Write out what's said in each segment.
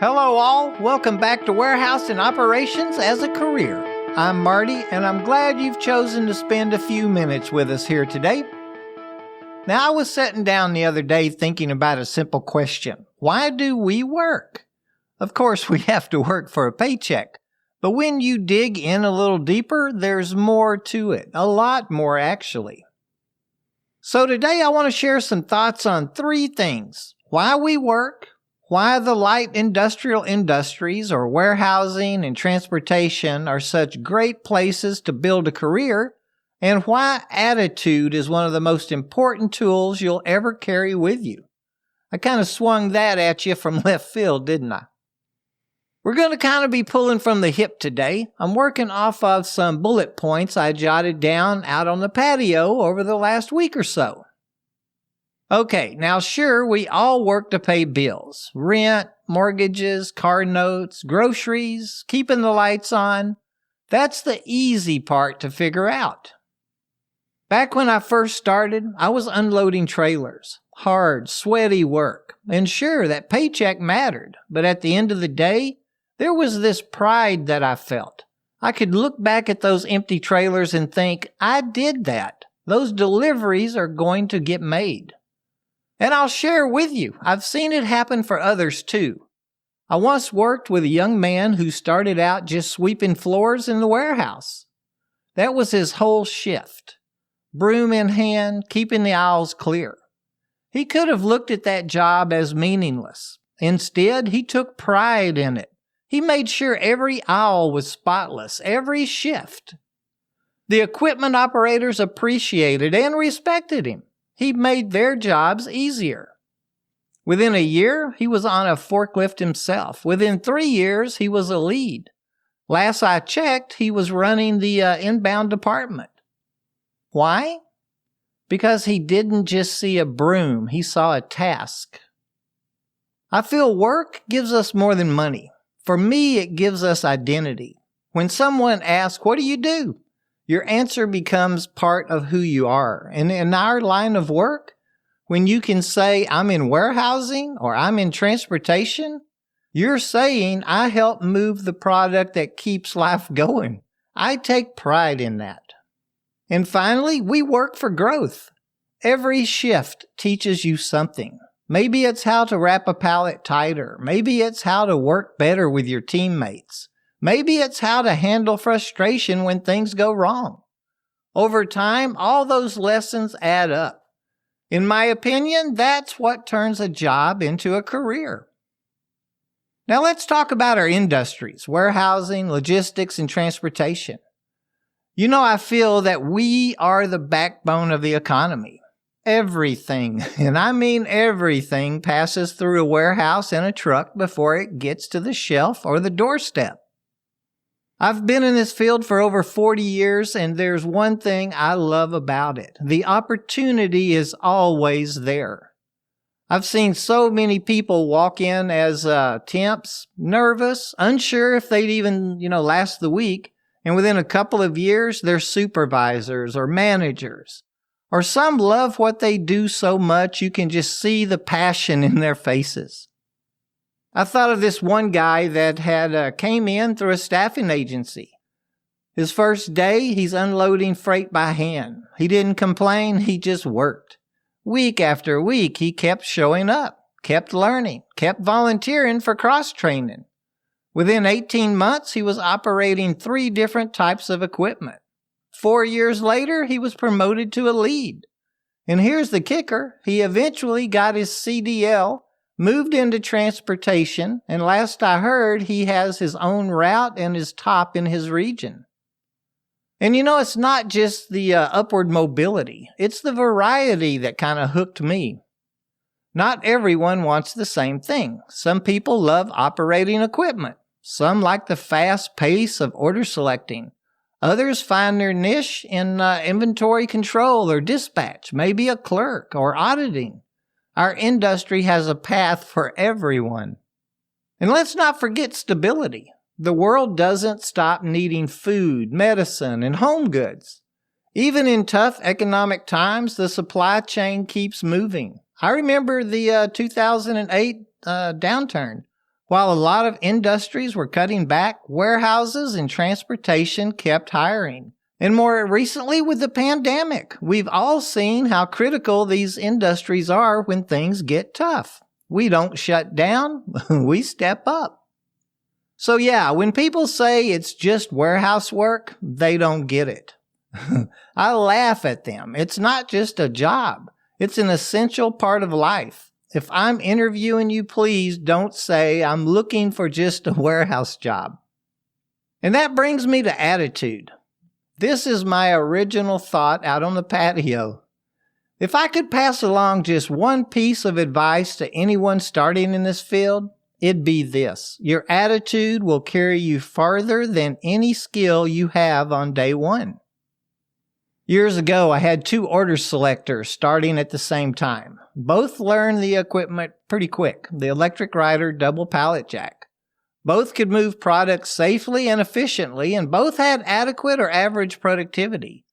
Hello all, welcome back to Warehouse and Operations as a Career. I'm Marty, and I'm glad you've chosen to spend a few minutes with us here today. Now, I was sitting down the other day thinking about a simple question. Why do we work? Of course, we have to work for a paycheck. But when you dig in a little deeper, there's more to it. A lot more, actually. So today I want to share some thoughts on three things. Why we work, why the light industrial industries or warehousing and transportation are such great places to build a career, and why attitude is one of the most important tools you'll ever carry with you. I kind of swung that at you from left field, didn't I? We're going to kind of be pulling from the hip today. I'm working off of some bullet points I jotted down out on the patio over the last week or so. Okay, now sure, we all work to pay bills. Rent, mortgages, car notes, groceries, keeping the lights on. That's the easy part to figure out. Back when I first started, I was unloading trailers. Hard, sweaty work. And sure, that paycheck mattered. But at the end of the day, there was this pride that I felt. I could look back at those empty trailers and think, I did that. Those deliveries are going to get made. And I'll share with you, I've seen it happen for others too. I once worked with a young man who started out just sweeping floors in the warehouse. That was his whole shift. Broom in hand, keeping the aisles clear. He could have looked at that job as meaningless. Instead, he took pride in it. He made sure every aisle was spotless, every shift. The equipment operators appreciated and respected him. He made their jobs easier. Within a year, he was on a forklift himself. Within 3 years, he was a lead. Last I checked, he was running the inbound department. Why? Because he didn't just see a broom, he saw a task. I feel work gives us more than money. For me, it gives us identity. When someone asks, "What do you do?" your answer becomes part of who you are. And in our line of work, when you can say, "I'm in warehousing" or "I'm in transportation," you're saying, "I help move the product that keeps life going." I take pride in that. And finally, we work for growth. Every shift teaches you something. Maybe it's how to wrap a pallet tighter. Maybe it's how to work better with your teammates. Maybe it's how to handle frustration when things go wrong. Over time, all those lessons add up. In my opinion, that's what turns a job into a career. Now let's talk about our industries, warehousing, logistics, and transportation. You know, I feel that we are the backbone of the economy. Everything, and I mean everything, passes through a warehouse and a truck before it gets to the shelf or the doorstep. I've been in this field for over 40 years, and there's one thing I love about it. The opportunity is always there. I've seen so many people walk in as temps, nervous, unsure if they'd even, last the week, and within a couple of years, they're supervisors or managers. Or some love what they do so much you can just see the passion in their faces. I thought of this one guy that had came in through a staffing agency. His first day, he's unloading freight by hand. He didn't complain, he just worked. Week after week, he kept showing up, kept learning, kept volunteering for cross-training. Within 18 months, he was operating 3 different types of equipment. 4 years later, he was promoted to a lead. And here's the kicker, he eventually got his CDL, moved into transportation, and last I heard, he has his own route and is top in his region. And it's not just the upward mobility. It's the variety that kind of hooked me. Not everyone wants the same thing. Some people love operating equipment. Some like the fast pace of order selecting. Others find their niche in inventory control or dispatch, maybe a clerk or auditing. Our industry has a path for everyone. And let's not forget stability. The world doesn't stop needing food, medicine, and home goods. Even in tough economic times, the supply chain keeps moving. I remember the 2008 downturn. While a lot of industries were cutting back, warehouses and transportation kept hiring. And more recently with the pandemic, we've all seen how critical these industries are when things get tough. We don't shut down, we step up. So yeah, when people say it's just warehouse work, they don't get it. I laugh at them. It's not just a job. It's an essential part of life. If I'm interviewing you, please don't say I'm looking for just a warehouse job. And that brings me to attitude. This is my original thought out on the patio. If I could pass along just one piece of advice to anyone starting in this field, it'd be this. Your attitude will carry you farther than any skill you have on day one. Years ago, I had 2 order selectors starting at the same time. Both learned the equipment pretty quick, the electric rider double pallet jack. Both could move products safely and efficiently, and both had adequate or average productivity.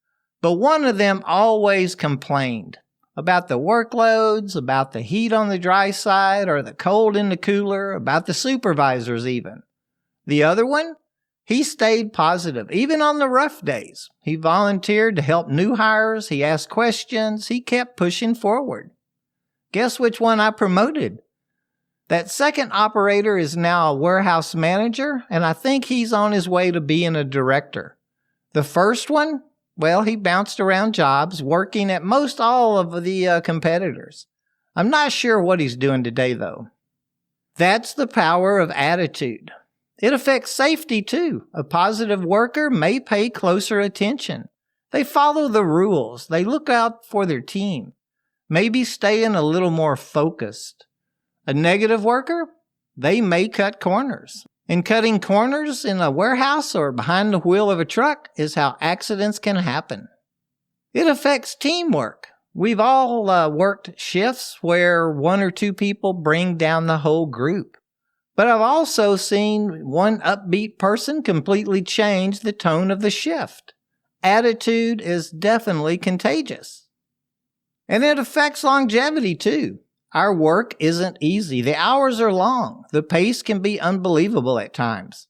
But one of them always complained about the workloads, about the heat on the dry side, or the cold in the cooler, about the supervisors even. The other one? He stayed positive, even on the rough days. He volunteered to help new hires, he asked questions, he kept pushing forward. Guess which one I promoted? That second operator is now a warehouse manager, and I think he's on his way to being a director. The first one? Well, he bounced around jobs, working at most all of the competitors. I'm not sure what he's doing today, though. That's the power of attitude. It affects safety, too. A positive worker may pay closer attention. They follow the rules. They look out for their team. Maybe staying a little more focused. A negative worker? They may cut corners. And cutting corners in a warehouse or behind the wheel of a truck is how accidents can happen. It affects teamwork. We've all worked shifts where 1 or 2 people bring down the whole group. But I've also seen one upbeat person completely change the tone of the shift. Attitude is definitely contagious. And it affects longevity too. Our work isn't easy. The hours are long. The pace can be unbelievable at times.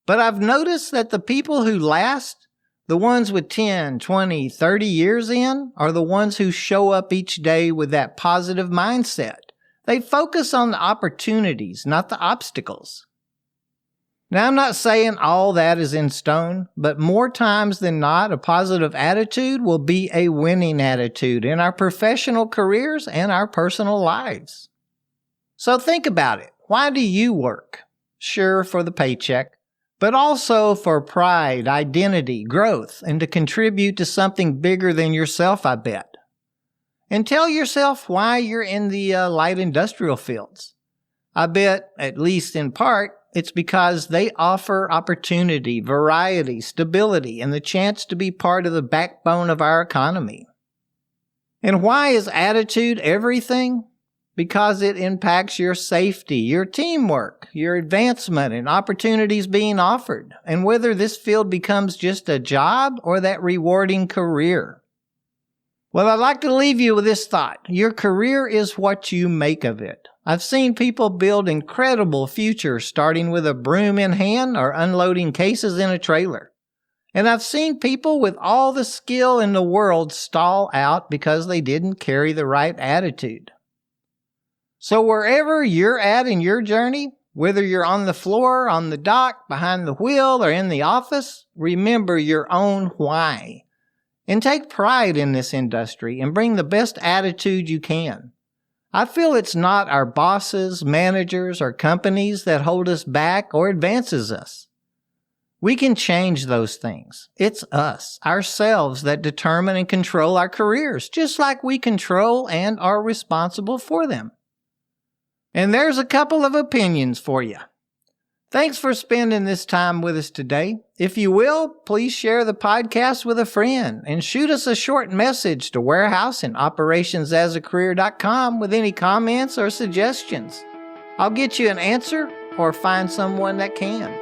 But I've noticed that the people who last, the ones with 10, 20, 30 years in, are the ones who show up each day with that positive mindset. They focus on the opportunities, not the obstacles. Now, I'm not saying all that is in stone, but more times than not, a positive attitude will be a winning attitude in our professional careers and our personal lives. So think about it. Why do you work? Sure, for the paycheck, but also for pride, identity, growth, and to contribute to something bigger than yourself, I bet. And tell yourself why you're in the light industrial fields. I bet, at least in part, it's because they offer opportunity, variety, stability, and the chance to be part of the backbone of our economy. And why is attitude everything? Because it impacts your safety, your teamwork, your advancement, and opportunities being offered, and whether this field becomes just a job or that rewarding career. Well, I'd like to leave you with this thought. Your career is what you make of it. I've seen people build incredible futures starting with a broom in hand or unloading cases in a trailer. And I've seen people with all the skill in the world stall out because they didn't carry the right attitude. So wherever you're at in your journey, whether you're on the floor, on the dock, behind the wheel, or in the office, remember your own why. And take pride in this industry and bring the best attitude you can. I feel it's not our bosses, managers, or companies that hold us back or advances us. We can change those things. It's us, ourselves, that determine and control our careers, just like we control and are responsible for them. And there's a couple of opinions for you. Thanks for spending this time with us today. If you will, please share the podcast with a friend and shoot us a short message to warehouse&operationsasacareer.com with any comments or suggestions. I'll get you an answer or find someone that can.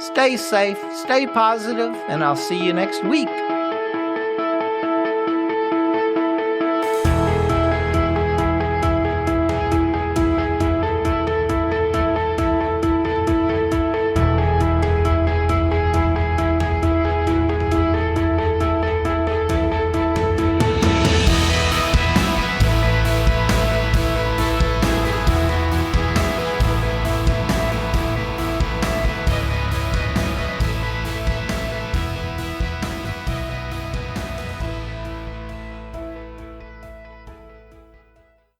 Stay safe, stay positive, and I'll see you next week.